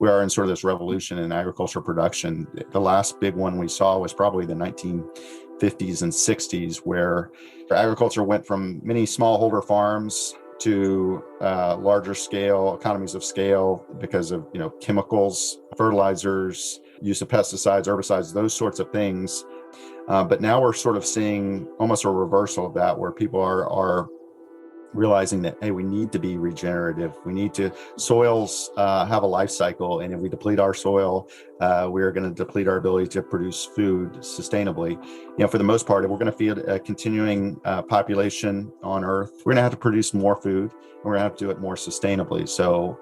we are in sort of this revolution in agriculture production. The last big one we saw was probably the 1950s and 60s, where agriculture went from many smallholder farms to larger scale, economies of scale, because of chemicals, fertilizers, use of pesticides, herbicides, those sorts of things. But now we're sort of seeing almost a reversal of that, where people are realizing that, hey, we need to be regenerative. We need to, soils have a life cycle. And if we deplete our soil, we're going to deplete our ability to produce food sustainably. For the most part, if we're going to feed a continuing population on Earth, we're going to have to produce more food, and we're going to have to do it more sustainably. So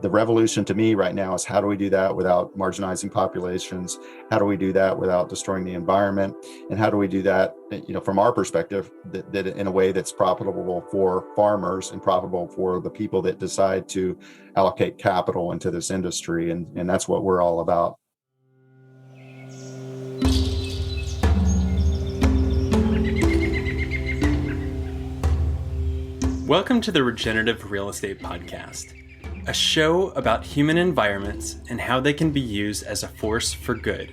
the revolution to me right now is, how do we do that without marginalizing populations? How do we do that without destroying the environment? And how do we do that, from our perspective, that in a way that's profitable for farmers and profitable for the people that decide to allocate capital into this industry? And that's what we're all about. Welcome to the Regenerative Real Estate Podcast, a show about human environments and how they can be used as a force for good.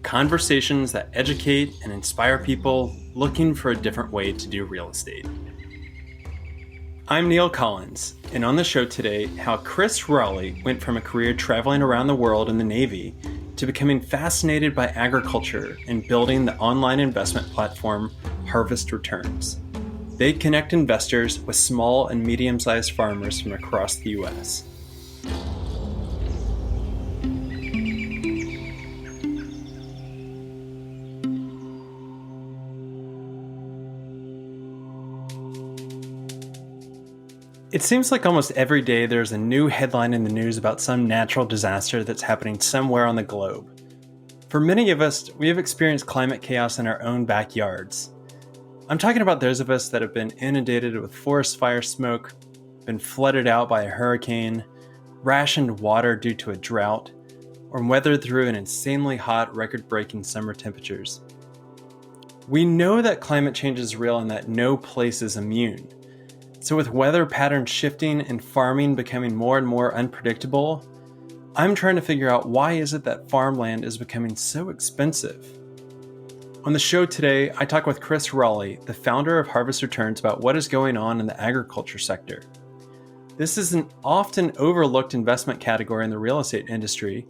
Conversations that educate and inspire people looking for a different way to do real estate. I'm Neil Collins, and on the show today, how Chris Rawley went from a career traveling around the world in the Navy to becoming fascinated by agriculture and building the online investment platform Harvest Returns. They connect investors with small and medium-sized farmers from across the U.S. It seems like almost every day there's a new headline in the news about some natural disaster that's happening somewhere on the globe. For many of us, we have experienced climate chaos in our own backyards. I'm talking about those of us that have been inundated with forest fire smoke, been flooded out by a hurricane, rationed water due to a drought, or weathered through an insanely hot, record-breaking summer temperatures. We know that climate change is real and that no place is immune. So with weather patterns shifting and farming becoming more and more unpredictable, I'm trying to figure out, why is it that farmland is becoming so expensive? On the show today, I talk with Chris Rawley, the founder of Harvest Returns, about what is going on in the agriculture sector. This is an often overlooked investment category in the real estate industry,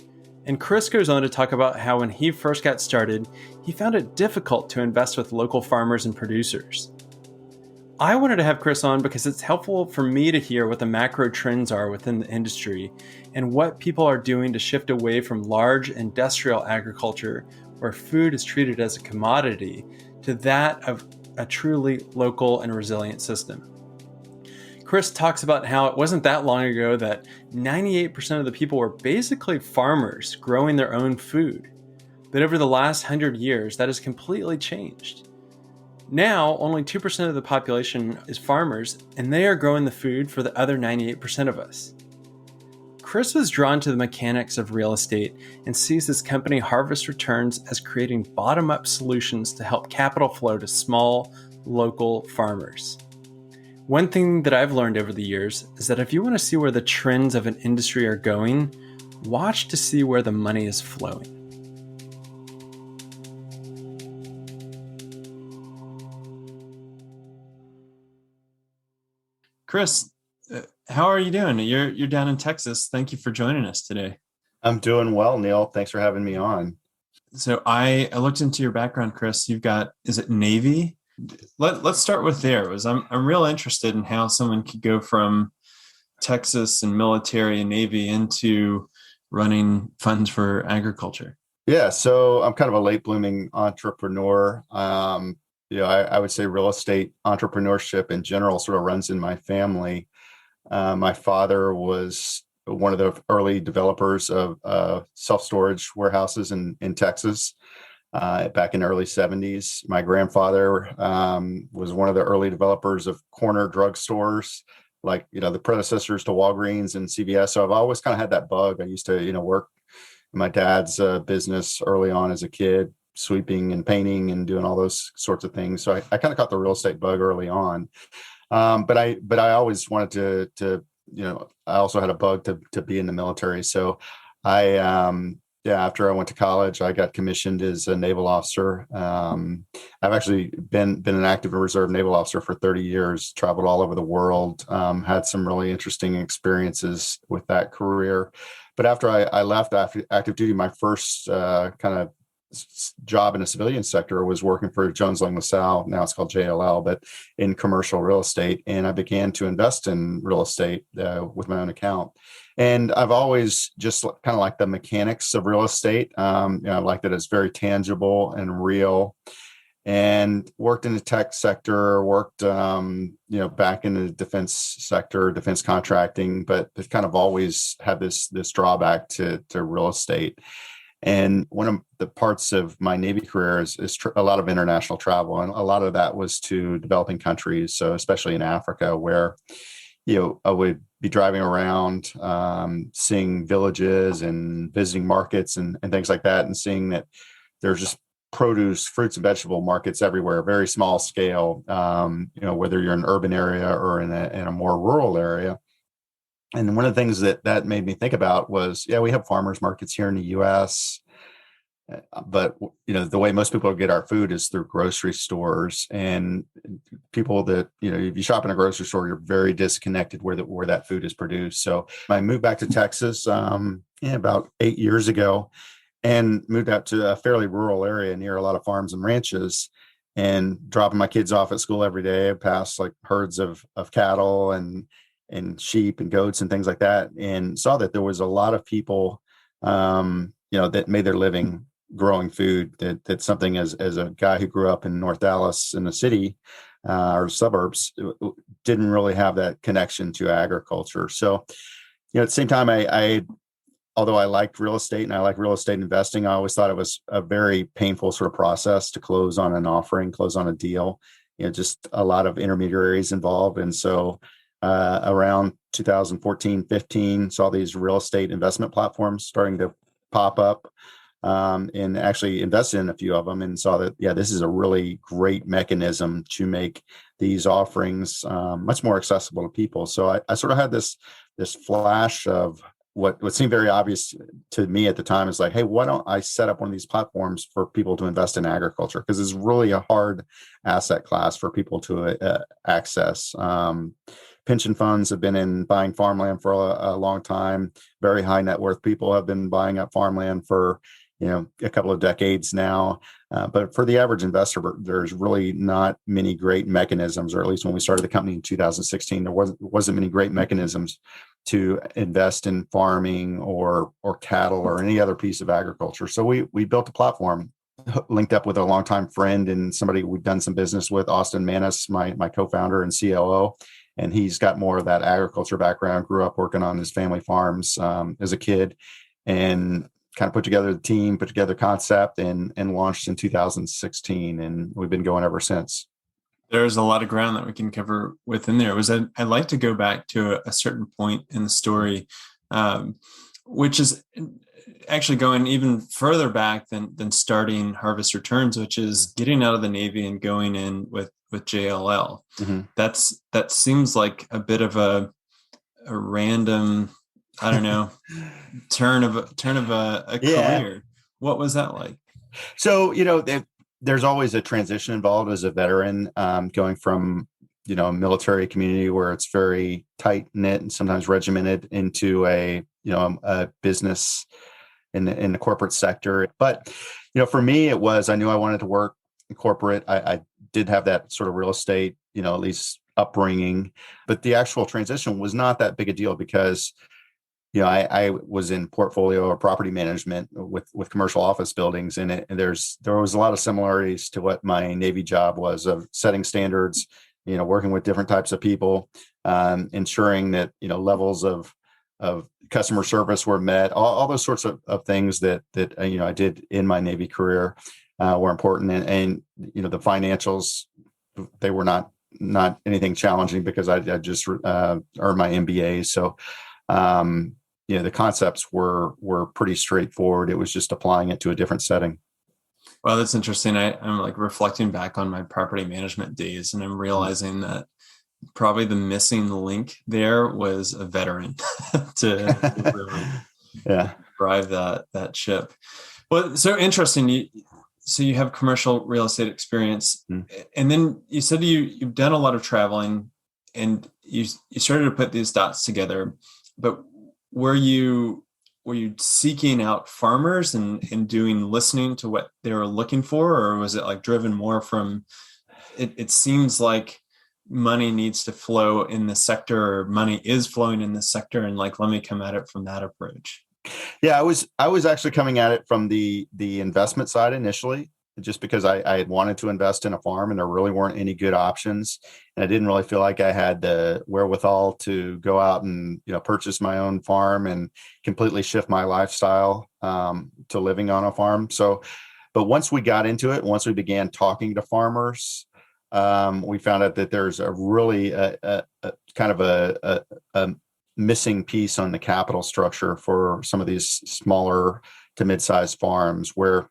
and Chris goes on to talk about how when he first got started, he found it difficult to invest with local farmers and producers. I wanted to have Chris on because it's helpful for me to hear what the macro trends are within the industry and what people are doing to shift away from large industrial agriculture, where food is treated as a commodity, to that of a truly local and resilient system. Chris talks about how it wasn't that long ago that 98% of the people were basically farmers growing their own food. But over the last 100 years, that has completely changed. Now, only 2% of the population is farmers, and they are growing the food for the other 98% of us. Chris was drawn to the mechanics of real estate and sees his company Harvest Returns as creating bottom-up solutions to help capital flow to small, local farmers. One thing that I've learned over the years is that if you want to see where the trends of an industry are going, watch to see where the money is flowing. Chris, how are you doing? You're down in Texas. Thank you for joining us today. I'm doing well, Neil. Thanks for having me on. So I looked into your background, Chris. You've got, is it Navy? Let's start with there. I'm real interested in how someone could go from Texas and military and Navy into running funds for agriculture. Yeah, so I'm kind of a late blooming entrepreneur. I would say real estate entrepreneurship in general sort of runs in my family. My father was one of the early developers of self-storage warehouses in Texas back in the early 70s. My grandfather was one of the early developers of corner drugstores, like, the predecessors to Walgreens and CVS. So I've always kind of had that bug. I used to, work in my dad's business early on as a kid, sweeping and painting and doing all those sorts of things. So I kind of caught the real estate bug early on. But I always wanted to I also had a bug to be in the military. So after I went to college, I got commissioned as a naval officer. I've actually been an active and reserve naval officer for 30 years, traveled all over the world, had some really interesting experiences with that career. But after I left active duty, my first kind of job in the civilian sector was working for Jones Lang LaSalle. Now it's called JLL, but in commercial real estate. And I began to invest in real estate with my own account. And I've always just kind of like the mechanics of real estate. I like that it's very tangible and real. And worked in the tech sector, worked back in the defense sector, defense contracting, but it's kind of always had this drawback to real estate. And one of the parts of my Navy career is a lot of international travel. And a lot of that was to developing countries. So especially in Africa, where, I would be driving around, seeing villages and visiting markets and things like that, and seeing that there's just produce, fruits and vegetable markets everywhere, very small scale, whether you're in an urban area or in a more rural area. And one of the things that made me think about was, we have farmers markets here in the U.S., but the way most people get our food is through grocery stores, and people that if you shop in a grocery store, you're very disconnected where that food is produced. So I moved back to Texas about 8 years ago, and moved out to a fairly rural area near a lot of farms and ranches, and dropping my kids off at school every day. I passed like herds of cattle and sheep and goats and things like that, and saw that there was a lot of people, that made their living growing food. That's something as a guy who grew up in North Dallas in the city or suburbs, didn't really have that connection to agriculture. So, at the same time, although I liked real estate and I like real estate investing, I always thought it was a very painful sort of process to close on an offering, close on a deal. Just a lot of intermediaries involved. And so around 2014, 15, saw these real estate investment platforms starting to pop up, and actually invested in a few of them, and saw that, this is a really great mechanism to make these offerings much more accessible to people. So I sort of had this flash of what seemed very obvious to me at the time, is like, hey, why don't I set up one of these platforms for people to invest in agriculture? Because it's really a hard asset class for people to access. Pension funds have been buying farmland for a long time. Very high net worth people have been buying up farmland for a couple of decades now. But for the average investor, there's really not many great mechanisms, or at least when we started the company in 2016, there wasn't many great mechanisms to invest in farming or cattle or any other piece of agriculture. So we built a platform, linked up with a longtime friend and somebody we've done some business with, Austin Manis, my co-founder and COO. And he's got more of that agriculture background, grew up working on his family farms as a kid, and kind of put together the team, put together concept, and launched in 2016. And we've been going ever since. There's a lot of ground that we can cover within there. I'd like to go back to a certain point in the story, which is actually going even further back than starting Harvest Returns, which is getting out of the Navy and going in with JLL. Mm-hmm. That seems like a bit of a random, I don't know, turn of a career. What was that like? So, there's always a transition involved as a veteran, going from, a military community where it's very tight knit and sometimes regimented, into a business in the corporate sector. But, for me, it was, I knew I wanted to work in corporate. I did have that sort of real estate, at least upbringing, but the actual transition was not that big a deal because, I was in portfolio or property management with commercial office buildings, and there was a lot of similarities to what my Navy job was, of setting standards, working with different types of people, ensuring that, levels of customer service were met, all those sorts of things that I did in my Navy career were important. And the financials, they were not anything challenging because I just earned my MBA. So, the concepts were pretty straightforward. It was just applying it to a different setting. Well, that's interesting. I'm like reflecting back on my property management days, and I'm realizing that probably the missing link there was a veteran to really Yeah. drive that ship. Well, so interesting. So you have commercial real estate experience, and then you said you've done a lot of traveling, and you started to put these dots together. But were you seeking out farmers and doing listening to what they were looking for, or was it like driven more from it seems like money needs to flow in the sector, or money is flowing in the sector, and like let me come at it from that approach? Yeah, I was actually coming at it from the investment side initially, just because I had wanted to invest in a farm and there really weren't any good options, and I didn't really feel like I had the wherewithal to go out and purchase my own farm and completely shift my lifestyle to living on a farm. So, but once we got into it, once we began talking to farmers, we found out that there's a really kind of a missing piece on the capital structure for some of these smaller to mid-sized farms, where,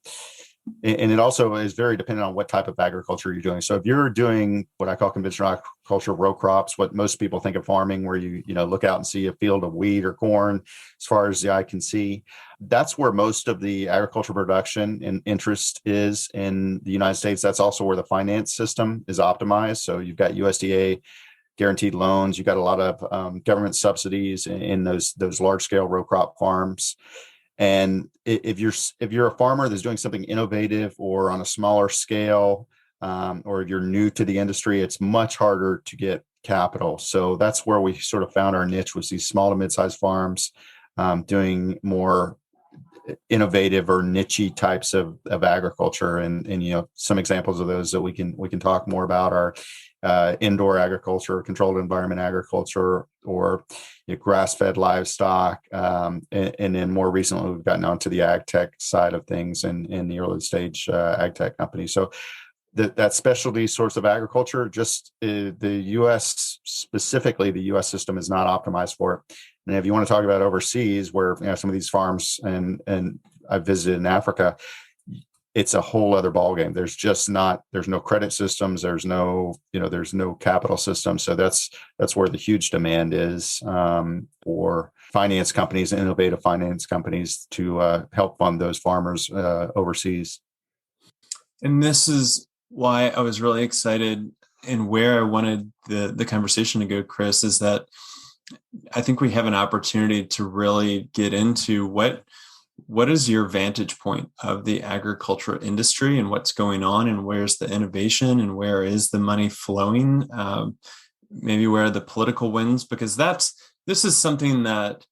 and it also is very dependent on what type of agriculture you're doing. So if you're doing what I call conventional agriculture, row crops, what most people think of farming, where you look out and see a field of wheat or corn as far as the eye can see, that's where most of the agriculture production and interest is in the United States. That's also where the finance system is optimized. So you've got USDA guaranteed loans. You got a lot of government subsidies in those large scale row crop farms. And if you're a farmer that's doing something innovative or on a smaller scale, or if you're new to the industry, it's much harder to get capital. So that's where we sort of found our niche, was these small to mid-sized farms doing more innovative or niche types of agriculture. And some examples of those that we can talk more about are indoor agriculture, controlled environment agriculture, or grass-fed livestock. And then more recently, we've gotten onto the ag tech side of things in the early stage ag tech company. So that specialty source of agriculture, just the U.S. specifically, the U.S. system is not optimized for it. And if you want to talk about overseas, where some of these farms and I've visited in Africa, it's a whole other ballgame. There's no credit systems. There's no capital system. So that's where the huge demand is for finance companies, innovative finance companies, to help fund those farmers overseas. And this is why I was really excited, and where I wanted the conversation to go, Chris, is that I think we have an opportunity to really get into what is your vantage point of the agriculture industry and what's going on, and where's the innovation, and where is the money flowing, maybe where are the political winds, because this is something that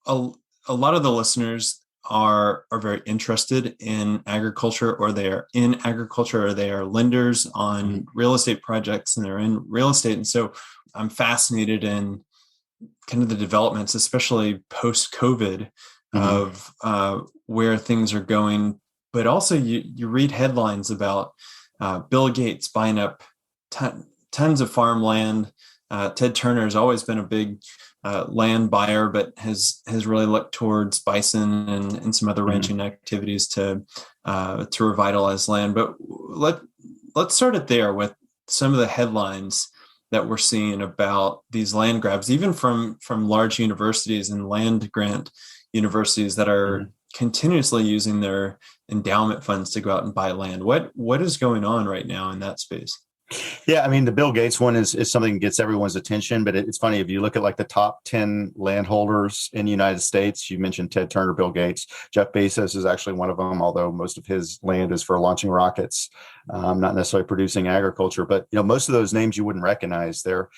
a lot of the listeners are very interested in agriculture, or they are in agriculture, or they are lenders on real estate projects, and they're in real estate. And so I'm fascinated in kind of the developments, especially post-COVID, of where things are going. But also you read headlines about Bill Gates buying up tons of farmland. Ted Turner has always been a big land buyer, but has really looked towards bison and some other ranching activities to revitalize land. But let's start it there with some of the headlines that we're seeing about these land grabs, even from large universities and land grant universities that are continuously using their endowment funds to go out and buy land. What is going on right now in that space? Yeah, I mean, the Bill Gates one is something that gets everyone's attention, but it's funny, if you look at like the top 10 landholders in the United States, you mentioned Ted Turner, Bill Gates, Jeff Bezos is actually one of them, although most of his land is for launching rockets, not necessarily producing agriculture. But most of those names you wouldn't recognize. They're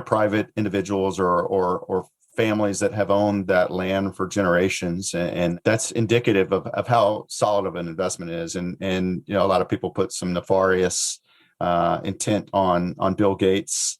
private individuals or families that have owned that land for generations, and that's indicative of how solid of an investment is. And a lot of people put some nefarious intent on Bill Gates'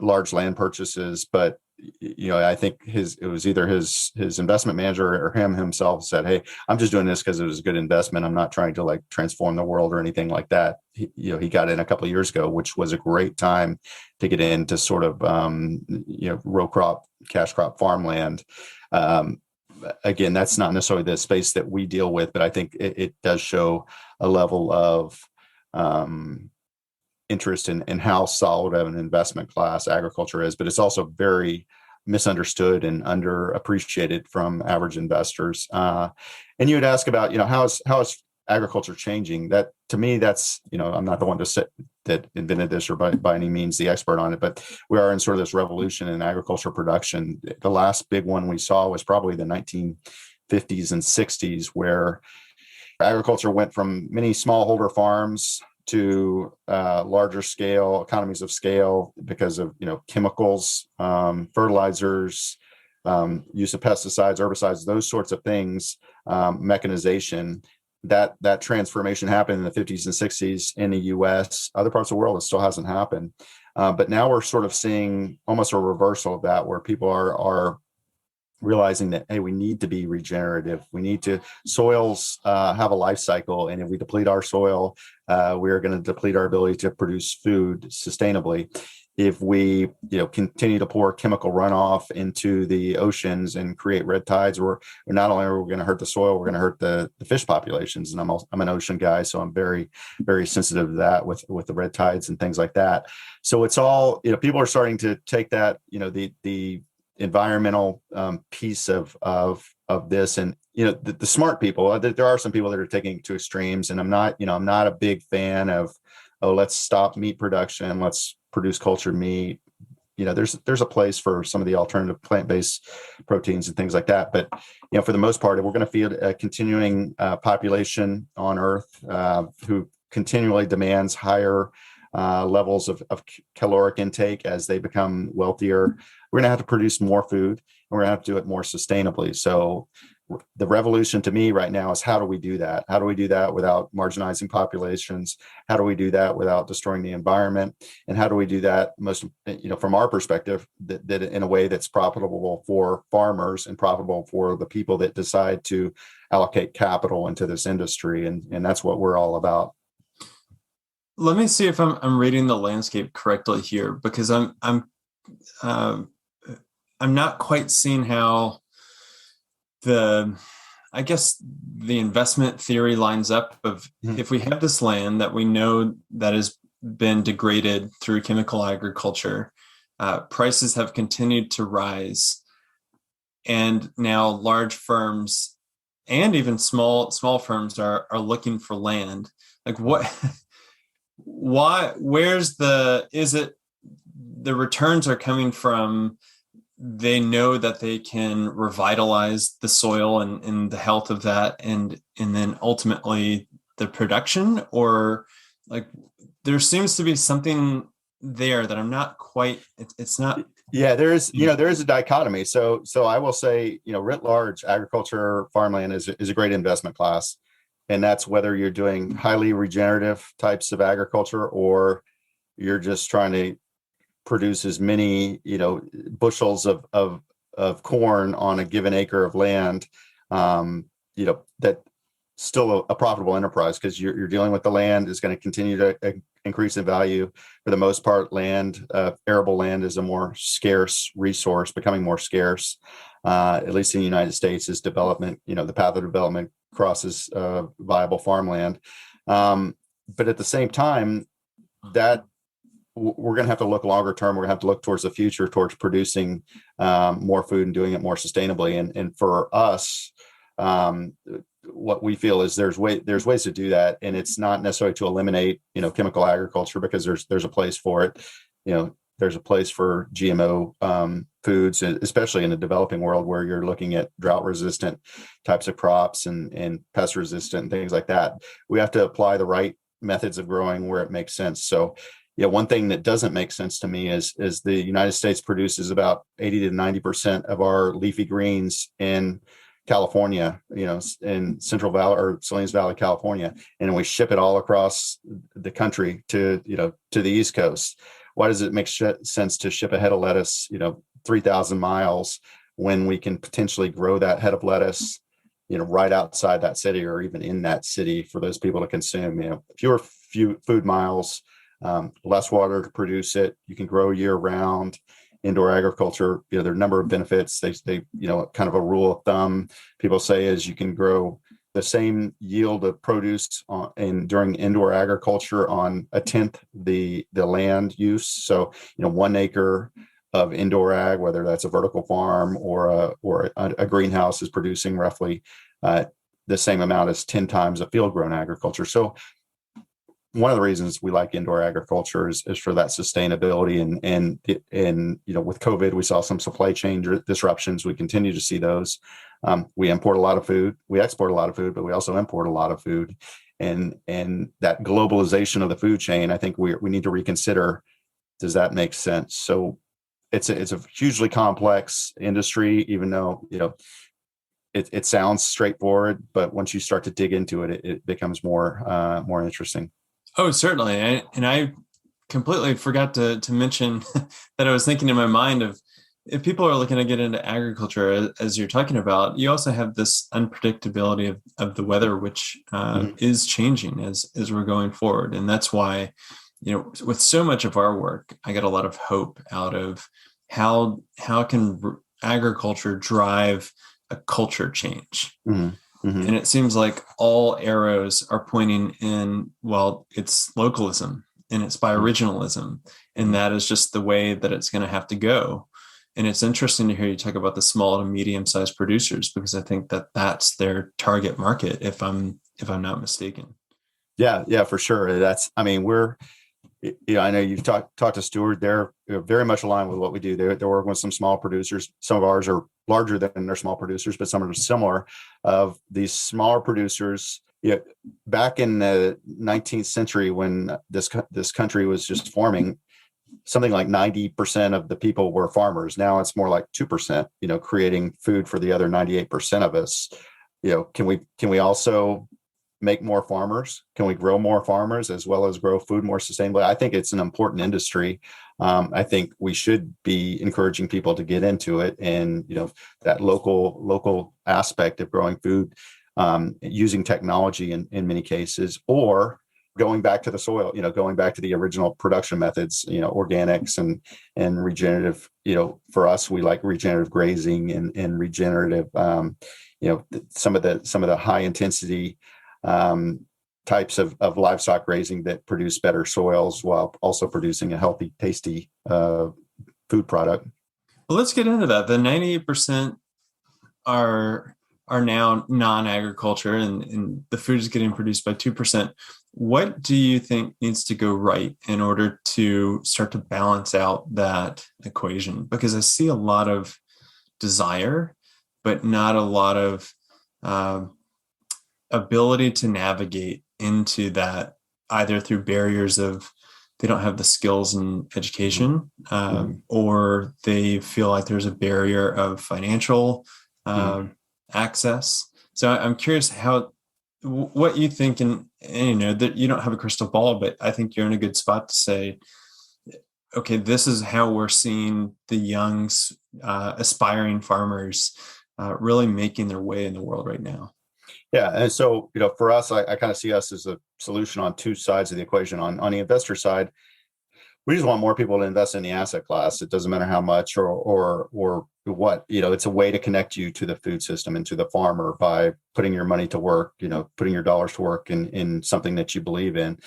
large land purchases, but I think it was either his investment manager or him himself said, "Hey, I'm just doing this because it was a good investment. I'm not trying to like transform the world or anything like that." He got in a couple of years ago, which was a great time to get into sort of row crop, cash crop farmland. Again, that's not necessarily the space that we deal with, but I think it does show a level of interest in how solid of an investment class agriculture is, but it's also very misunderstood and underappreciated from average investors. And you would ask about, how is agriculture changing? That, to me, that's, I'm not the one to say that invented this or by any means the expert on it, but we are in sort of this revolution in agriculture production. The last big one we saw was probably the 1950s and 60s, where agriculture went from many smallholder farms to larger scale economies of scale because of chemicals, fertilizers, use of pesticides, herbicides, those sorts of things, mechanization. That transformation happened in the 50s and 60s in the U.S. Other parts of the world, it still hasn't happened. But now we're sort of seeing almost a reversal of that, where people are realizing that, hey, we need to be regenerative. We need to, soils have a life cycle. And if we deplete our soil, we are going to deplete our ability to produce food sustainably. If we continue to pour chemical runoff into the oceans and create red tides, we're not only are we going to hurt the soil, we're going to hurt the fish populations. And I'm an ocean guy, so I'm very, very sensitive to that with the red tides and things like that. So it's all, people are starting to take that, the environmental piece of this, and the smart people. There are some people that are taking it to extremes, and I'm not a big fan of, let's stop meat production, let's produce cultured meat. There's a place for some of the alternative plant-based proteins and things like that, but for the most part, we're going to feed a continuing population on Earth who continually demands higher levels of caloric intake as they become wealthier. We're going to have to produce more food, and we're going to have to do it more sustainably. So the revolution to me right now is, how do we do that? How do we do that without marginalizing populations? How do we do that without destroying the environment? And how do we do that from our perspective, that in a way that's profitable for farmers and profitable for the people that decide to allocate capital into this industry? And that's what we're all about. Let me see if I'm reading the landscape correctly here, because I'm not quite seeing how the investment theory lines up of, if we have this land that we know that has been degraded through chemical agriculture, prices have continued to rise, and now large firms and even small firms are looking for land. Like, is it the returns are coming from, they know that they can revitalize the soil and the health of that, and then ultimately the production? Or like, there seems to be something there that I'm not quite, it's not. Yeah, there is a dichotomy. So I will say, writ large, agriculture, farmland is a great investment class. And that's whether you're doing highly regenerative types of agriculture, or you're just trying to produce as many, bushels of corn on a given acre of land, that still a profitable enterprise, because you're dealing with the land is going to continue to increase in value. For the most part, arable land is a more scarce resource, becoming more scarce, at least in the United States, as development, the path of development crosses viable farmland. But at the same time, that we're going to have to look longer term. We're going to have to look towards the future, towards producing more food and doing it more sustainably. And for us, what we feel is there's ways to do that, and it's not necessarily to eliminate chemical agriculture, because there's a place for it. There's a place for GMO foods, especially in the developing world, where you're looking at drought resistant types of crops and pest resistant and things like that. We have to apply the right methods of growing where it makes sense. So one thing that doesn't make sense to me is the United States produces about 80 to 90% of our leafy greens in California, in Central Valley or Salinas Valley, California, and we ship it all across the country to the East Coast. Why does it make sense to ship a head of lettuce, 3,000 miles, when we can potentially grow that head of lettuce, right outside that city, or even in that city, for those people to consume? Fewer food miles, less water to produce it. You can grow year round. Indoor agriculture, there are a number of benefits. They kind of a rule of thumb people say is, you can grow the same yield of produce during indoor agriculture on a tenth the land use. So, 1 acre of indoor ag, whether that's a vertical farm or a greenhouse, is producing roughly the same amount as 10 times a field grown agriculture. So one of the reasons we like indoor agriculture is for that sustainability. And with COVID, we saw some supply chain disruptions. We continue to see those. We import a lot of food. We export a lot of food, but we also import a lot of food. And that globalization of the food chain, I think we need to reconsider, does that make sense? So it's a hugely complex industry, even though, it sounds straightforward, but once you start to dig into it, it becomes more interesting. Oh, certainly. And I completely forgot to mention that I was thinking in my mind of, if people are looking to get into agriculture, as you're talking about, you also have this unpredictability of the weather, which is changing as we're going forward. And that's why, with so much of our work, I get a lot of hope out of how can agriculture drive a culture change. And it seems like all arrows are pointing in, well, it's localism and it's bioregionalism. And that is just the way that it's going to have to go. And it's interesting to hear you talk about the small to medium-sized producers, because I think that that's their target market, if I'm not mistaken. Yeah, for sure. I know you've talked to Stuart. They're very much aligned with what we do. They're working with some small producers. Some of ours are larger than their small producers, but some are similar. Of these smaller producers, back in the 19th century, when this country was just forming, something like 90% of the people were farmers. Now it's more like 2%. Creating food for the other 98% of us. Can we also make more farmers? Can we grow more farmers as well as grow food more sustainably? I think it's an important industry. I think we should be encouraging people to get into it, and that local aspect of growing food, using technology in many cases, or going back to the soil, going back to the original production methods, organics and regenerative. For us, we like regenerative grazing and regenerative, some of the high intensity types of livestock grazing that produce better soils while also producing a healthy, tasty food product. Well, let's get into that. The 98% are now non-agriculture, and the food is getting produced by 2%. What do you think needs to go right in order to start to balance out that equation? Because I see a lot of desire, but not a lot of ability to navigate into that, either through barriers of they don't have the skills and education, or they feel like there's a barrier of financial access. So I'm curious what you think, and that you don't have a crystal ball, but I think you're in a good spot to say, okay, this is how we're seeing the young aspiring farmers really making their way in the world right now. Yeah. And so, for us, I kind of see us as a solution on two sides of the equation. On the investor side, we just want more people to invest in the asset class. It doesn't matter how much or what, it's a way to connect you to the food system and to the farmer by putting your money to work, putting your dollars to work in something that you believe in.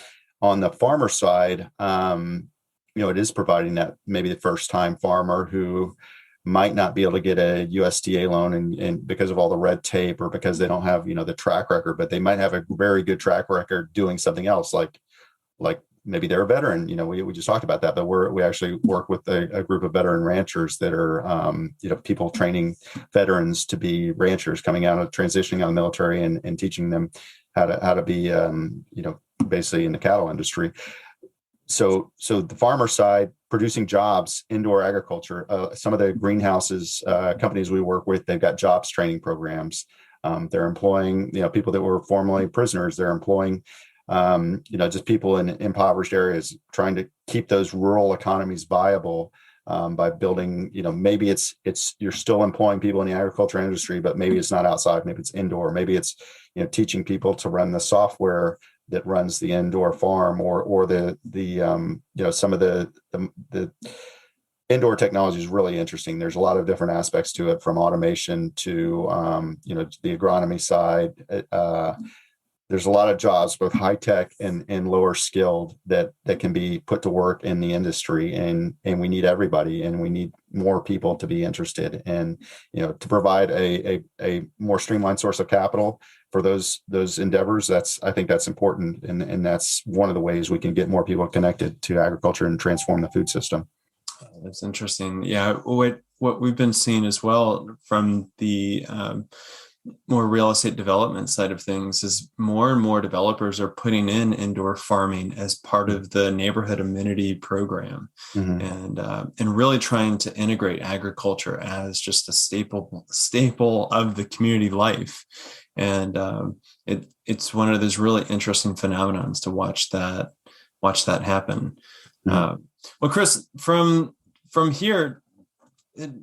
On the farmer side, it is providing that maybe the first time farmer who might not be able to get a USDA loan and because of all the red tape, or because they don't have, the track record, but they might have a very good track record doing something else, like maybe they're a veteran. We just talked about that, but we actually work with a group of veteran ranchers that are, people training veterans to be ranchers, coming out of transitioning out of the military and teaching them how to be, basically in the cattle industry. So the farmer side, producing jobs, indoor agriculture, some of the greenhouses, companies we work with, they've got jobs training programs. They're employing, people that were formerly prisoners. They're employing, just people in impoverished areas, trying to keep those rural economies viable by building, maybe it's you're still employing people in the agriculture industry, but maybe it's not outside, maybe it's indoor, maybe it's, teaching people to run the software that runs the indoor farm, or the some of the indoor technology is really interesting. There's a lot of different aspects to it, from automation to the agronomy side. There's a lot of jobs, both high tech and lower skilled, that can be put to work in the industry, and we need everybody, and we need more people to be interested, and to provide a more streamlined source of capital for those endeavors. I think that's important, and that's one of the ways we can get more people connected to agriculture and transform the food system. That's interesting. Yeah, what we've been seeing as well from the more real estate development side of things is more and more developers are putting in indoor farming as part of the neighborhood amenity program, and really trying to integrate agriculture as just a staple of the community life. And it's one of those really interesting phenomenons to watch that happen. Well, Chris, from here,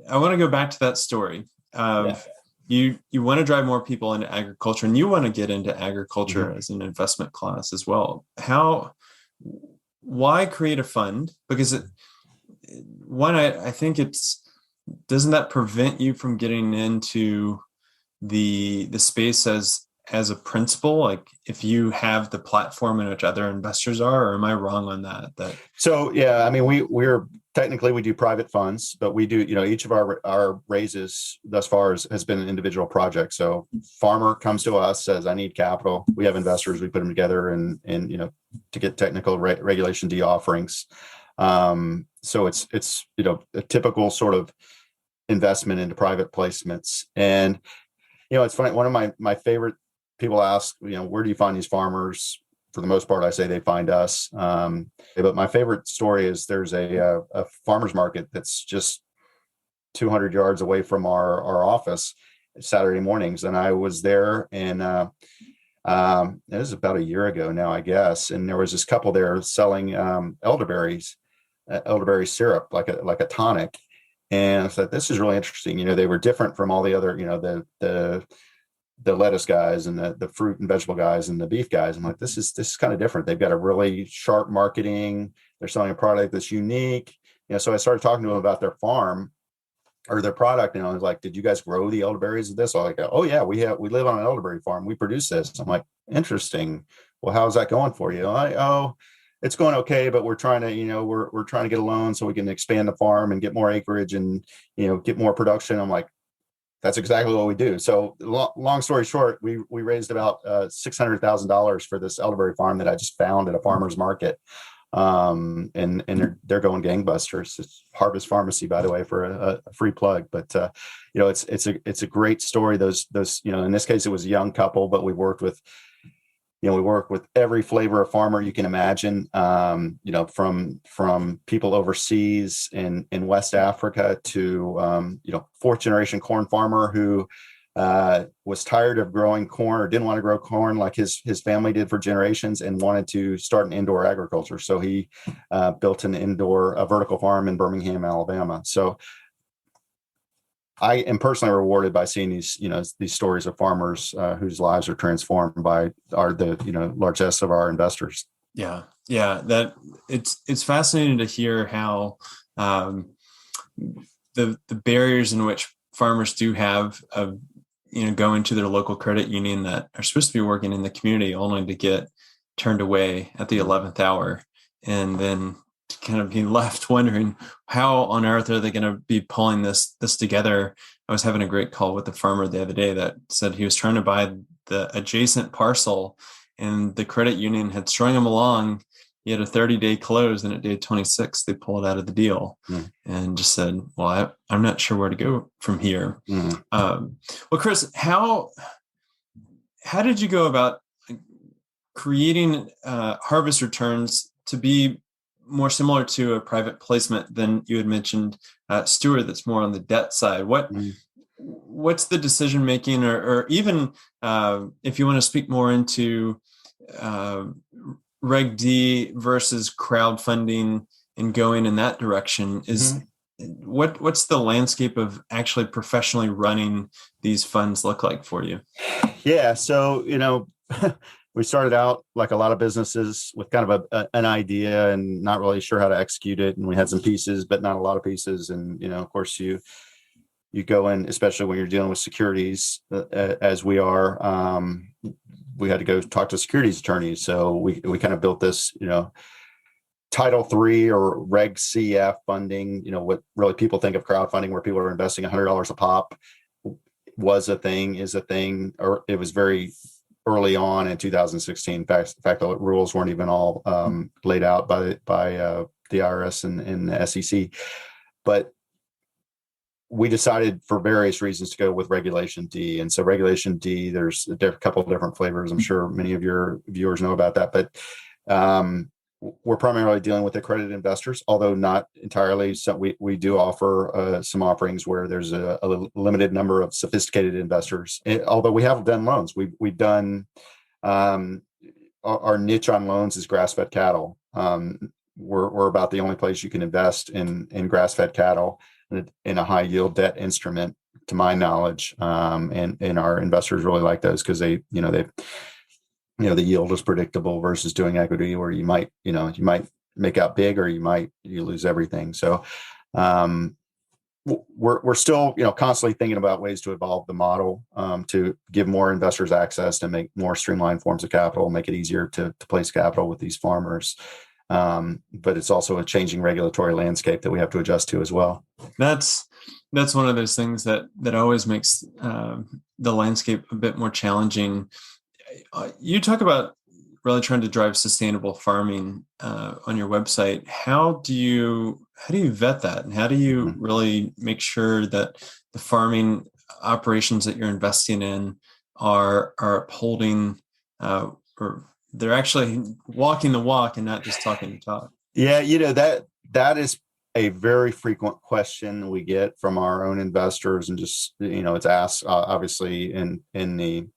I want to go back to that story of you want to drive more people into agriculture, and you want to get into agriculture as an investment class as well. Why create a fund? Because I think doesn't that prevent you from getting into the space as a principal, like if you have the platform in which other investors are, or am I wrong on that? So, yeah, I mean, we're technically, we do private funds, but we do, each of our raises thus far has been an individual project. So farmer comes to us, says, I need capital. We have investors, we put them together and to get technical regulation D offerings. So it's a typical sort of investment into private placements. And, it's funny. One of my favorite, people ask, where do you find these farmers? For the most part, I say they find us. But my favorite story is there's a farmer's market that's just 200 yards away from our office Saturday mornings. And I was there, and it was about a year ago now, I guess. And there was this couple there selling elderberry syrup, like a tonic. And I thought, this is really interesting. They were different from all the other, the lettuce guys and the fruit and vegetable guys and the beef guys. I'm like, this is kind of different. They've got a really sharp marketing. They're selling a product that's unique. So I started talking to them about their farm or their product. And I was like, did you guys grow the elderberries of this? I was like, oh yeah, we live on an elderberry farm. We produce this. I'm like, interesting. Well, how's that going for you? It's going okay, but we're trying to, we're trying to get a loan so we can expand the farm and get more acreage and, get more production. I'm like, that's exactly what we do. So long story short, we raised about $600,000 for this elderberry farm that I just found at a farmer's market. And they're going gangbusters. It's Harvest Pharmacy, by the way, for a free plug. But it's a great story. Those in this case it was a young couple, but we work with every flavor of farmer you can imagine. From people overseas in West Africa to fourth generation corn farmer who was tired of growing corn or didn't want to grow corn like his family did for generations and wanted to start an indoor agriculture. So he built a vertical farm in Birmingham, Alabama. So I am personally rewarded by seeing these stories of farmers whose lives are transformed by the largesse of our investors. Yeah. That it's fascinating to hear how the barriers in which farmers do have of going to their local credit union that are supposed to be working in the community, only to get turned away at the 11th hour, and then to kind of be left wondering how on earth are they going to be pulling this together. I was having a great call with a farmer the other day that said he was trying to buy the adjacent parcel, and the credit union had strung him along. He had a 30-day close, and at day 26, they pulled out of the deal and just said, well, I'm not sure where to go from here. Well, Chris, how did you go about creating harvest returns to be more similar to a private placement than you had mentioned, Stuart, that's more on the debt side? What's the decision making, or even if you want to speak more into Reg D versus crowdfunding and going in that direction, is what's the landscape of actually professionally running these funds look like for you? Yeah, so we started out like a lot of businesses with kind of an idea and not really sure how to execute it. And we had some pieces, but not a lot of pieces. And, of course you go in, especially when you're dealing with securities, as we are, we had to go talk to securities attorneys. So we kind of built this, Title III or Reg CF funding, what really people think of crowdfunding, where people are investing $100 a pop, was a thing, is a thing, or it was very early on in 2016. In fact, the rules weren't even all laid out by the IRS and the SEC. But we decided for various reasons to go with Regulation D. And so Regulation D, there's a couple of different flavors. I'm sure many of your viewers know about that, but we're primarily dealing with accredited investors, although not entirely. So we do offer some offerings where there's a limited number of sophisticated investors. Although we have done loans, we've done our niche on loans is grass-fed cattle. We're about the only place you can invest in grass-fed cattle in a high yield debt instrument, to my knowledge, and our investors really like those because the yield is predictable versus doing equity where you might make out big or you lose everything. So we're still constantly thinking about ways to evolve the model, to give more investors access, to make more streamlined forms of capital, make it easier to place capital with these farmers. But it's also a changing regulatory landscape that we have to adjust to as well. That's one of those things that always makes the landscape a bit more challenging. You talk about really trying to drive sustainable farming on your website. How do you vet that, and how do you really make sure that the farming operations that you're investing in are upholding or they're actually walking the walk and not just talking the talk? Yeah, that is a very frequent question we get from our own investors, and just it's asked obviously in the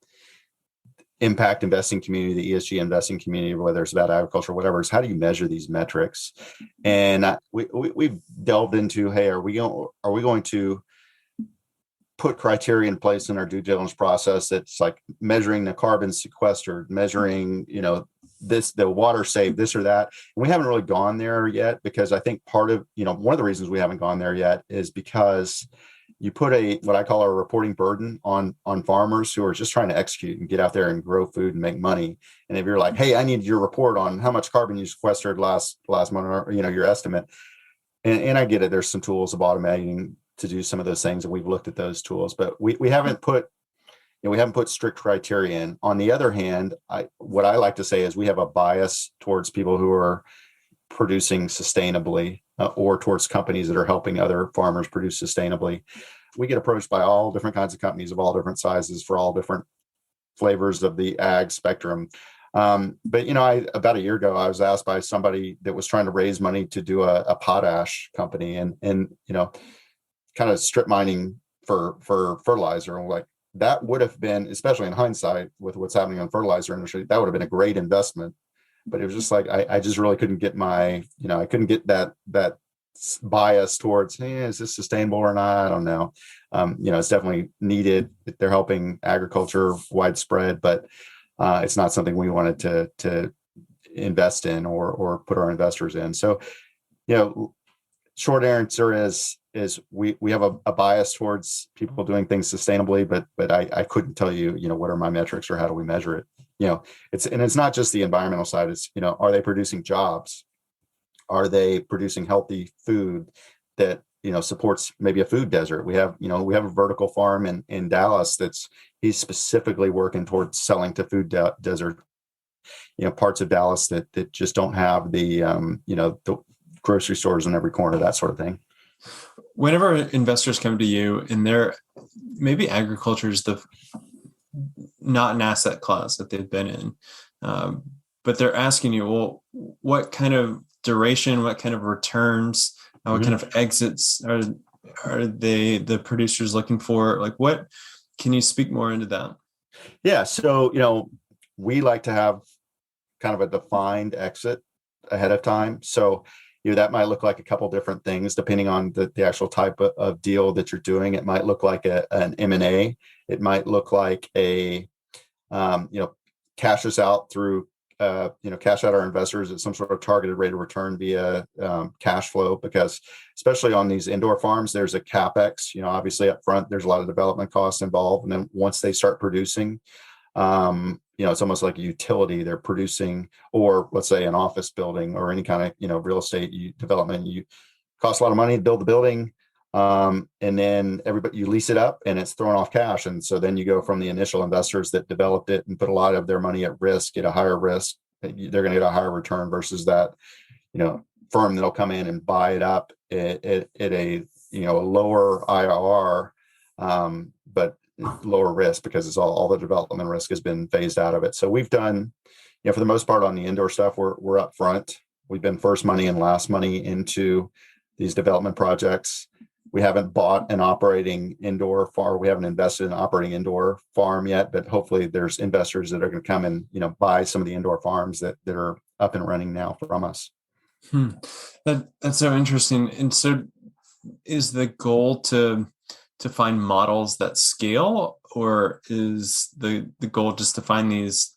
impact investing community, the ESG investing community, whether it's about agriculture, whatever, is how do you measure these metrics? And we've delved into, hey, are we going to put criteria in place in our due diligence process that's like measuring the carbon sequestered, measuring, the water saved, this or that. And we haven't really gone there yet, because I think part of, one of the reasons we haven't gone there yet is because you put what I call a reporting burden on farmers who are just trying to execute and get out there and grow food and make money. And if you're like, hey, I need your report on how much carbon you sequestered last month, or, your estimate. And I get it. There's some tools of automating to do some of those things, and we've looked at those tools, but we haven't put strict criteria in. On the other hand, what I like to say is we have a bias towards people who are producing sustainably, or towards companies that are helping other farmers produce sustainably. We get approached by all different kinds of companies of all different sizes for all different flavors of the ag spectrum. But about a year ago, I was asked by somebody that was trying to raise money to do a potash company, and kind of strip mining for fertilizer. And like, that would have been, especially in hindsight with what's happening on fertilizer industry, that would have been a great investment. But it was just like, I just really couldn't get I couldn't get that bias towards, hey, is this sustainable or not? I don't know. It's definitely needed. They're helping agriculture widespread, but it's not something we wanted to invest in or put our investors in. So, short answer is we have a bias towards people doing things sustainably, but I couldn't tell you, what are my metrics or how do we measure it? It's not just the environmental side. It's, are they producing jobs? Are they producing healthy food that, supports maybe a food desert? We have a vertical farm in Dallas he's specifically working towards selling to food desert, parts of Dallas that just don't have the grocery stores in every corner, that sort of thing. Whenever investors come to you and maybe agriculture is not an asset class that they've been in, but they're asking you, well, what kind of duration, what kind of returns, what kind of exits are the producers looking for? Like, what can you speak more into that? Yeah. So, we like to have kind of a defined exit ahead of time. So, that might look like a couple different things depending on the actual type of deal that you're doing. It might look like an M&A. It might look like a, cash us out through, cash out our investors at some sort of targeted rate of return via cash flow, because especially on these indoor farms, there's a capex, obviously up front, there's a lot of development costs involved. And then once they start producing, it's almost like a utility. They're producing, or let's say an office building or any kind of, real estate development, you cost a lot of money to build the building. And then you lease it up and it's thrown off cash. And so then you go from the initial investors that developed it and put a lot of their money at risk, at a higher risk, they're going to get a higher return versus that, firm that'll come in and buy it up at a, lower IRR, but lower risk, because it's all the development risk has been phased out of it. So we've done, for the most part on the indoor stuff, we're up front. We've been first money and last money into these development projects. We haven't bought an operating indoor farm. We haven't invested in an operating indoor farm yet, but hopefully there's investors that are going to come and, buy some of the indoor farms that are up and running now from us. That's so interesting. And so is the goal to find models that scale, or is the goal just to find these,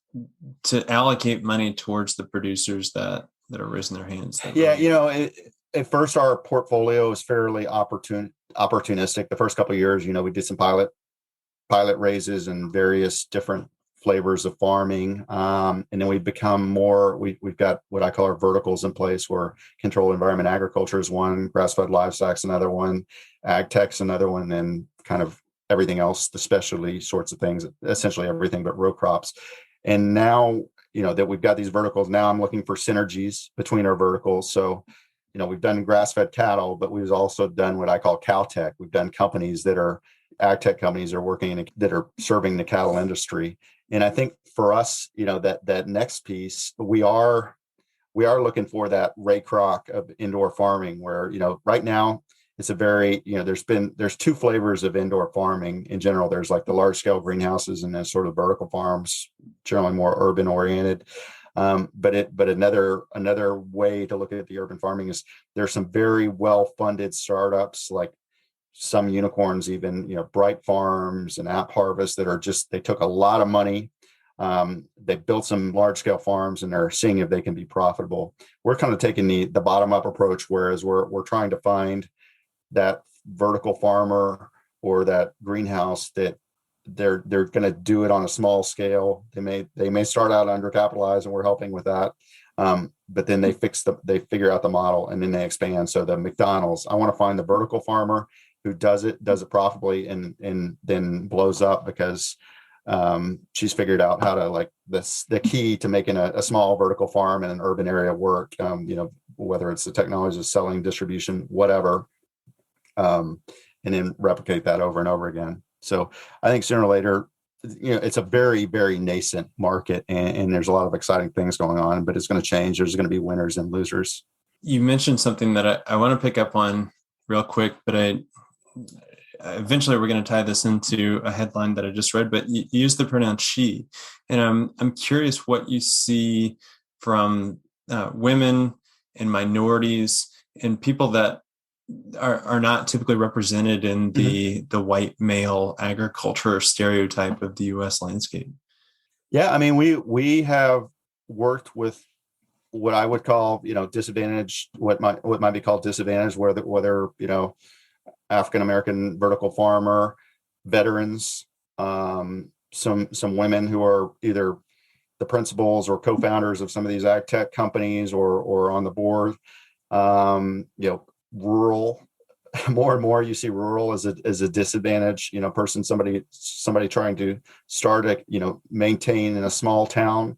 to allocate money towards the producers that are raising their hands? Yeah, at first, our portfolio is fairly opportunistic. The first couple of years, we did some pilot raises and various different flavors of farming, and then we've become more. We've got what I call our verticals in place, where controlled environment agriculture is one, grass-fed livestock's another one, ag tech's another one, and kind of everything else, the specialty sorts of things, essentially everything but row crops. And now, that we've got these verticals, now I'm looking for synergies between our verticals. So, we've done grass-fed cattle, but we've also done what I call cow tech. We've done companies that are ag tech companies are working that are serving the cattle industry. And I think for us, that next piece, we are looking for that Ray Kroc of indoor farming, where, right now it's a very, there's two flavors of indoor farming in general. There's like the large scale greenhouses and then sort of vertical farms, generally more urban oriented. But another way to look at the urban farming is there's some very well-funded startups, like some unicorns, even, Bright Farms and App Harvest, that are they took a lot of money. They built some large scale farms and they're seeing if they can be profitable. We're kind of taking the bottom up approach, whereas we're trying to find that vertical farmer or that greenhouse that they're going to do it on a small scale. They may start out undercapitalized, and we're helping with that. But then they figure out the model and then they expand. So the McDonald's, I want to find the vertical farmer who does it profitably and then blows up because she's figured out how to, the key to making a small vertical farm in an urban area work, whether it's the technology of selling, distribution, whatever, and then replicate that over and over again. So I think sooner or later, it's a very, very nascent market, and there's a lot of exciting things going on, but it's going to change. There's going to be winners and losers. You mentioned something that I want to pick up on real quick, but eventually we're going to tie this into a headline that I just read, but you use the pronoun she, and I'm curious what you see from women and minorities and people that are not typically represented in the white male agriculture stereotype of the U.S. landscape. Yeah, I mean, we have worked with what I would call, disadvantaged, what might be called disadvantaged, whether African American vertical farmer, veterans, some women who are either the principals or co-founders of some of these ag tech companies or on the board. Rural, more and more you see rural as a disadvantage, person, somebody trying to start maintain in a small town,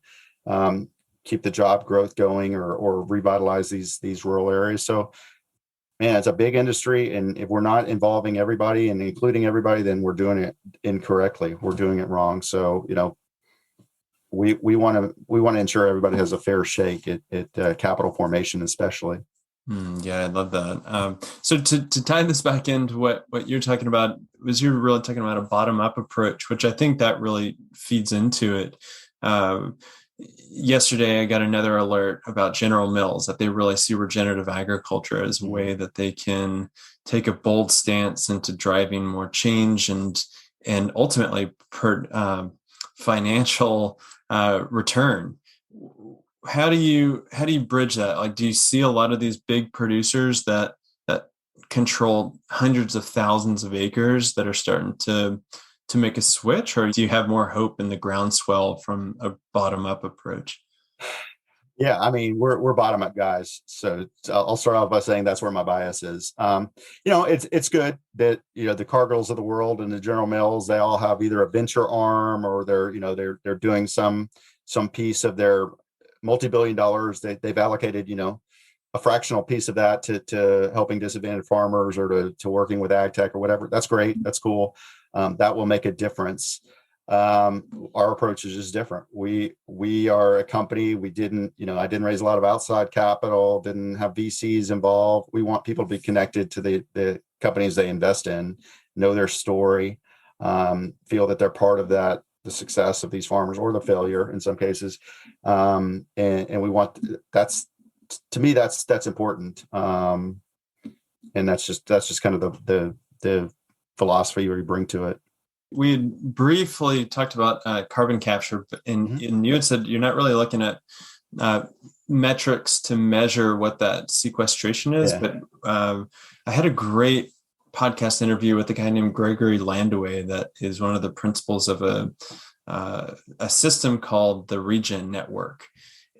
keep the job growth going or revitalize these rural areas. So, man, it's a big industry, and if we're not involving everybody and including everybody, then we're doing it incorrectly. We're doing it wrong. So, we want to ensure everybody has a fair shake at capital formation, especially. Yeah, I love that. So to tie this back into what you're talking about, you're really talking about a bottom-up approach, which I think that really feeds into it. Yesterday, I got another alert about General Mills, that they really see regenerative agriculture as a way that they can take a bold stance into driving more change and and ultimately financial return. How do you bridge that? Like, do you see a lot of these big producers that control hundreds of thousands of acres that are starting to make a switch, or do you have more hope in the groundswell from a bottom up approach? Yeah, I mean, we're bottom up guys, so I'll start off by saying that's where my bias is. It's good that the Cargills of the world and the General Mills, they all have either a venture arm or they're doing some piece of their multi-billion dollars. They've allocated a fractional piece of that to helping disadvantaged farmers or to working with ag tech or whatever. That's great. That's cool. That will make a difference. Our approach is just different. We are a company. I didn't raise a lot of outside capital, didn't have VCs involved. We want people to be connected to the companies they invest in, know their story, feel that they're part of the success of these farmers or the failure in some cases. And we want, to me, that's important. And that's just kind of the philosophy we bring to it. We had briefly talked about carbon capture, and you had said you're not really looking at metrics to measure what that sequestration is. Yeah. But I had a great podcast interview with a guy named Gregory Landaway that is one of the principals of a system called the Regen Network.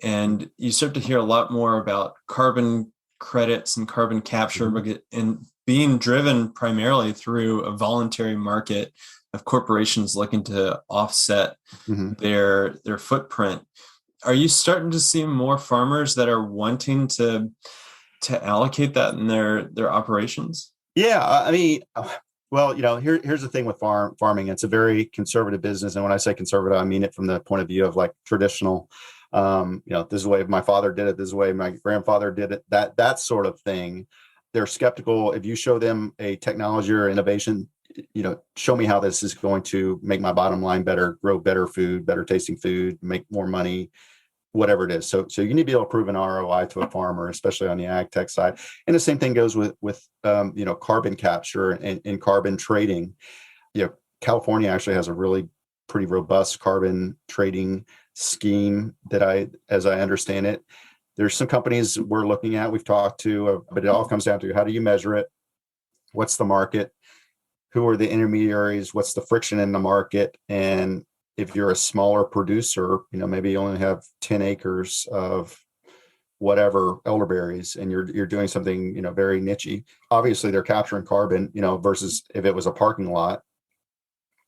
And you start to hear a lot more about carbon credits and carbon capture and being driven primarily through a voluntary market of corporations looking to offset their footprint. Are you starting to see more farmers that are wanting to allocate that in their operations? Yeah, I mean, well, here's the thing with farming. It's a very conservative business, and when I say conservative, I mean it from the point of view of like traditional. This is the way my father did it. This is the way my grandfather did it. That sort of thing. They're skeptical. If you show them a technology or innovation, show me how this is going to make my bottom line better, grow better food, better tasting food, make more money, whatever it is. So you need to be able to prove an ROI to a farmer, especially on the ag tech side. And the same thing goes with carbon capture and carbon trading. California actually has a really pretty robust carbon trading scheme that as I understand it. There's some companies we're looking at, we've talked to, but it all comes down to how do you measure it? What's the market? Who are the intermediaries? What's the friction in the market? And if you're a smaller producer, maybe you only have 10 acres of whatever elderberries and you're doing something, very niche-y. Obviously they're capturing carbon, versus if it was a parking lot.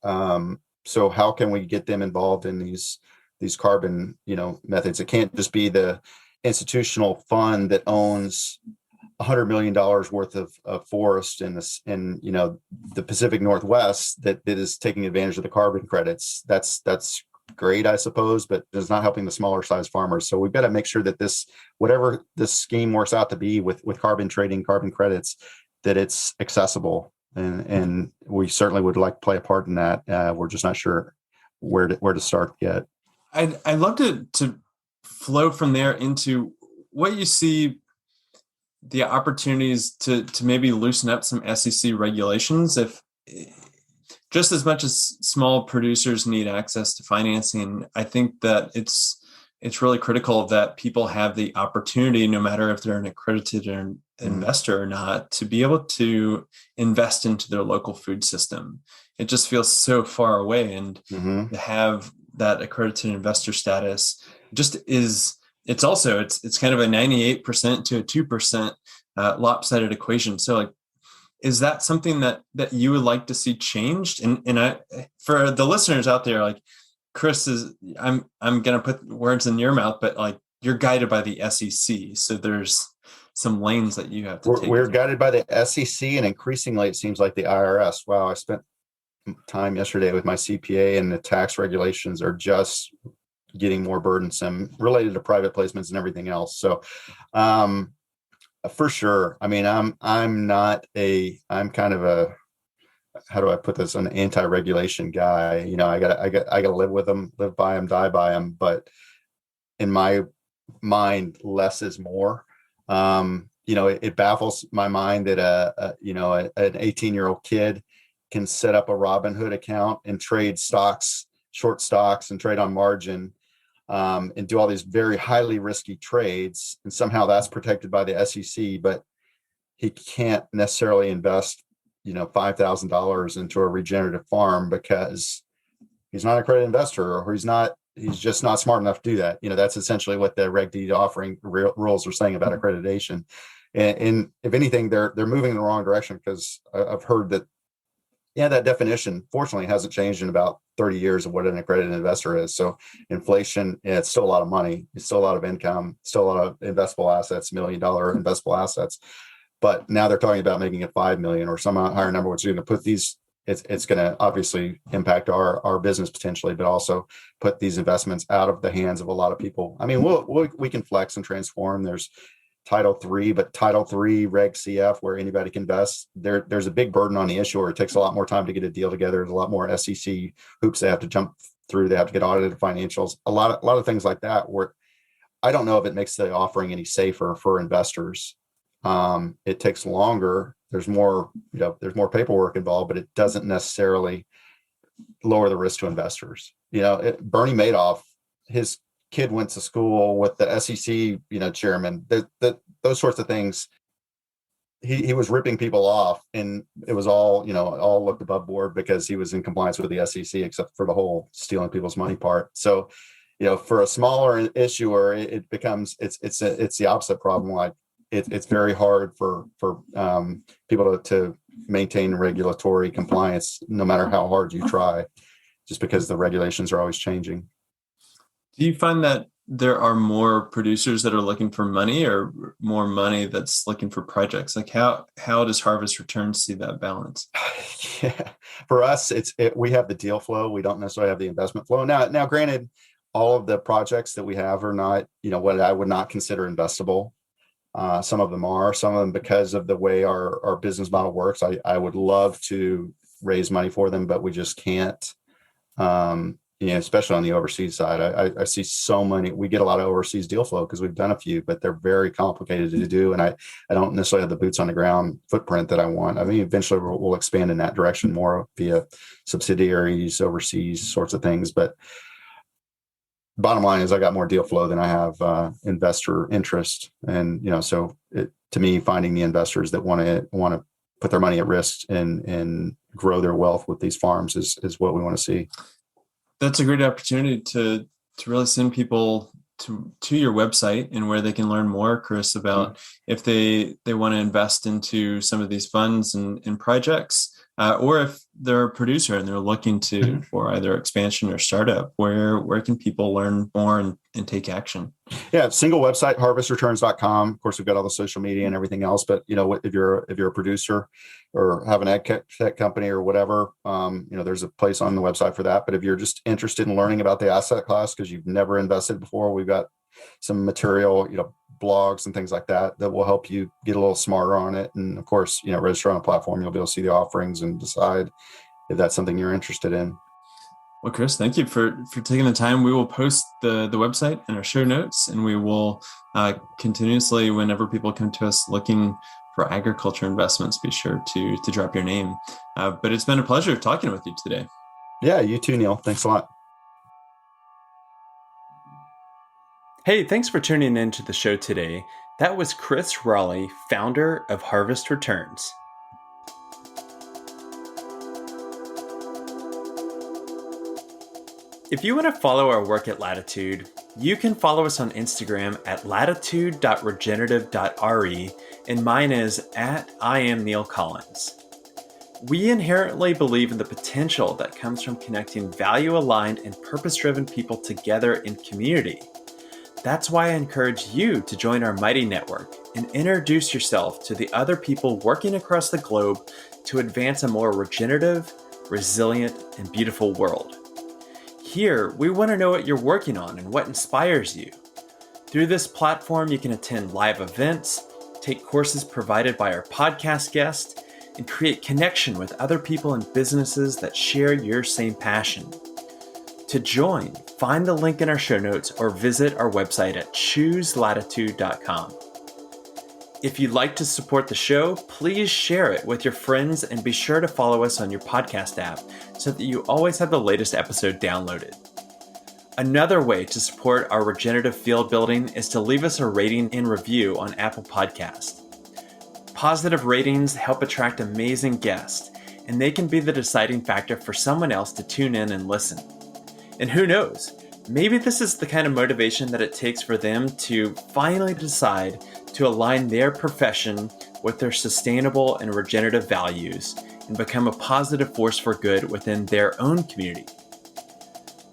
So how can we get them involved in these carbon, methods? It can't just be the institutional fund that owns $100 million worth of forest in the Pacific Northwest that is taking advantage of the carbon credits. That's great, I suppose, but it's not helping the smaller size farmers. So we've got to make sure that whatever this scheme works out to be with carbon trading, carbon credits, that it's accessible. And we certainly would like to play a part in that. We're just not sure where to start yet. I'd love to flow from there into what you see the opportunities to maybe loosen up some SEC regulations. If just as much as small producers need access to financing, I think that it's really critical that people have the opportunity, no matter if they're an accredited investor or not, to be able to invest into their local food system. It just feels so far away, and to have that accredited investor status it's kind of a 98% to a 2% lopsided equation. So like, is that something that you would like to see changed? And I, for the listeners out there, like Chris I'm going to put words in your mouth, but like you're guided by the SEC. So there's some lanes that you have to take. We're guided by the SEC, and increasingly it seems like the IRS. Wow. I spent time yesterday with my CPA, and the tax regulations are just getting more burdensome related to private placements and everything else. So, for sure. I mean, I'm kind of a, how do I put this, an anti-regulation guy. I gotta live with them, live by them, die by them. But in my mind, less is more. It baffles my mind that an 18-year-old kid can set up a Robinhood account and trade stocks, short stocks, and trade on margin, and do all these very highly risky trades. And somehow that's protected by the SEC, but he can't necessarily invest, $5,000 into a regenerative farm because he's not a accredited investor, or he's just not smart enough to do that. That's essentially what the Reg D offering rules are saying about accreditation. And if anything, they're moving in the wrong direction, because I've heard that, that definition fortunately hasn't changed in about 30 years of what an accredited investor is. So inflation, it's still a lot of money. It's still a lot of income, still a lot of investable assets, $1 million investable assets. But now they're talking about making it 5 million or some higher number, which is going to put these, it's going to obviously impact our business potentially, but also put these investments out of the hands of a lot of people. I mean, we can flex and transform. There's Title III, but Title III Reg CF, where anybody can invest, there's a big burden on the issuer. It takes a lot more time to get a deal together. There's a lot more SEC hoops they have to jump through. They have to get audited financials, a lot of things like that, where I don't know if it makes the offering any safer for investors. It takes longer. There's more paperwork involved, but it doesn't necessarily lower the risk to investors. Bernie Madoff, his kid went to school with the SEC, chairman, those sorts of things. He was ripping people off, and it was all looked above board because he was in compliance with the SEC, except for the whole stealing people's money part. So, for a smaller issuer, it becomes, it's the opposite problem. Like it's very hard for people to maintain regulatory compliance, no matter how hard you try, just because the regulations are always changing. Do you find that there are more producers that are looking for money, or more money that's looking for projects? Like how does Harvest Returns see that balance? Yeah, for us, we have the deal flow. We don't necessarily have the investment flow. Now, granted, all of the projects that we have are not, what I would not consider investable. Some of them are. Some of them, because of the way our business model works, I would love to raise money for them, but we just can't. Especially on the overseas side, I see so many. We get a lot of overseas deal flow because we've done a few, but they're very complicated to do, and I don't necessarily have the boots on the ground footprint that I want. I mean, eventually we'll expand in that direction more via subsidiaries, overseas sorts of things. But bottom line is, I got more deal flow than I have investor interest, and so to me, finding the investors that want to put their money at risk and grow their wealth with these farms is what we want to see. That's a great opportunity to really send people to your website, and where they can learn more, Chris, about if they want to invest into some of these funds and projects, or if they're a producer and they're looking for either expansion or startup. Where can people learn more and take action? Yeah, single website, harvestreturns.com. Of course, we've got all the social media and everything else. But if you're a producer or have an ag tech company or whatever, there's a place on the website for that. But if you're just interested in learning about the asset class because you've never invested before, we've got some material, blogs and things like that will help you get a little smarter on it. And of course, register on a platform, you'll be able to see the offerings and decide if that's something you're interested in. Well, Chris, thank you for taking the time. We will post the website in our show notes, and we will continuously, whenever people come to us looking for agriculture investments, be sure to drop your name. But it's been a pleasure talking with you today. Yeah, you too, Neil. Thanks a lot. Hey, thanks for tuning in to the show today. That was Chris Rawley, founder of Harvest Returns. If you want to follow our work at Latitude, you can follow us on Instagram at latitude.regenerative.re, and mine is at I am Neil Collins. We inherently believe in the potential that comes from connecting value-aligned and purpose-driven people together in community. That's why I encourage you to join our mighty network and introduce yourself to the other people working across the globe to advance a more regenerative, resilient, and beautiful world. Here, we want to know what you're working on and what inspires you. Through this platform, you can attend live events, take courses provided by our podcast guests, and create connection with other people and businesses that share your same passion. To join, find the link in our show notes or visit our website at chooselatitude.com. If you'd like to support the show, please share it with your friends and be sure to follow us on your podcast app so that you always have the latest episode downloaded. Another way to support our regenerative field building is to leave us a rating and review on Apple Podcasts. Positive ratings help attract amazing guests, and they can be the deciding factor for someone else to tune in and listen. And who knows, maybe this is the kind of motivation that it takes for them to finally decide to align their profession with their sustainable and regenerative values and become a positive force for good within their own community.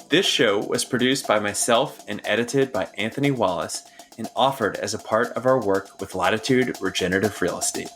This show was produced by myself and edited by Anthony Wallace and offered as a part of our work with Latitude Regenerative Real Estate.